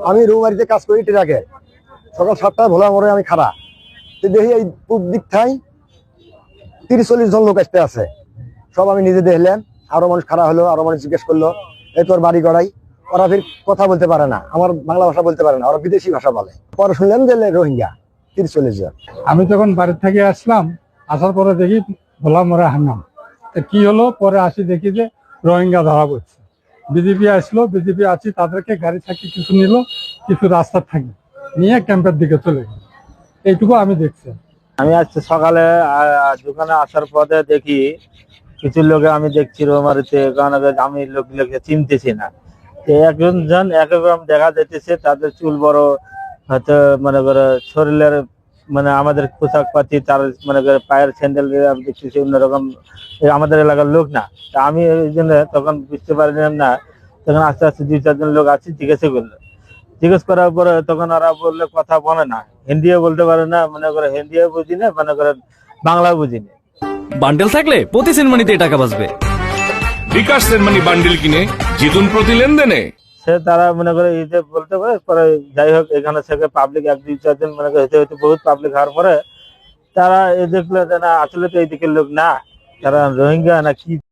আমি রুমারিতে কাজ করি ট্রাকে, সকাল 7টায় ভোলা মোড়ে আমি খাড়া দেখি এই পূব দিক থাই 30-40 জন লোক আসতে আছে। সব আমি নিজে দেখলাম, আরো মানুষ খাড়া হলো, আরো মানুষ জিজ্ঞেস করলো এই তোর বাড়ি গড়াই। ওরা ফির কথা বলতে পারে না, আমার বাংলা ভাষা বলতে পারে না, ওরা বিদেশি ভাষা বলে। পরে শুনলাম যে রোহিঙ্গা 30-40 জন। আমি যখন বাড়ি থেকে আসলাম, আসার পরে দেখি ভোলা মোড়ে হান্নাম। কি হলো, পরে আসি দেখি যে রোহিঙ্গা ধরা পড়ছে। বিজেপি আসলো, বিজেপি আছি, তাদেরকে গাড়ি থাকি কিছু নিল, কিছু রাস্তার থাকি নিয়ে ক্যাম্পের দিকে চলে গেল। এইটুকু আমি দেখছি। আমি আজকে সকালে দোকানে আসার পথে দেখি কিছু লোকে আমি দেখছি রোমারিতে, কারণ আমি লোকগুলোকে চিনতেছি না। একজন একরকম দেখা যাইতেছে, তাদের চুল বড়, হয়তো মনে করে শরীরের মানে আমাদের পোশাক পাতি, তার মনে করে পায়ের স্যান্ডেল আমি দেখতেছি অন্যরকম, আমাদের এলাকার লোক না। তা আমি এই জন্য তখন বুঝতে পারলাম না। তখন আস্তে আস্তে 2-4 জন লোক আছে, জিজ্ঞাসা করলো। জিজ্ঞেস করার পরে তখন ওরা বললে কথা বলে না, হিন্দিও বলতে পারে না, মনে করে হিন্দিও বুঝি না, মনে করে বাংলাও বুঝি না। বান্ডেল থাকলে প্রতি সেনমানিতে টাকা বাঁচবে। বিকাশ সেনমানি বান্ডেল কিনে জিতুন প্রতি লেনদেনে। সে তারা মনে করে এই যে বলতে পারে, পরে যাই হোক এখানে থেকে পাবলিক 1-2-4 জন মনে করে হইতে বহুত পাবলিক হওয়ার পরে তারা এই দেখলো যে না, আসলে তো এই দিকের লোক না, তারা রোহিঙ্গা না কি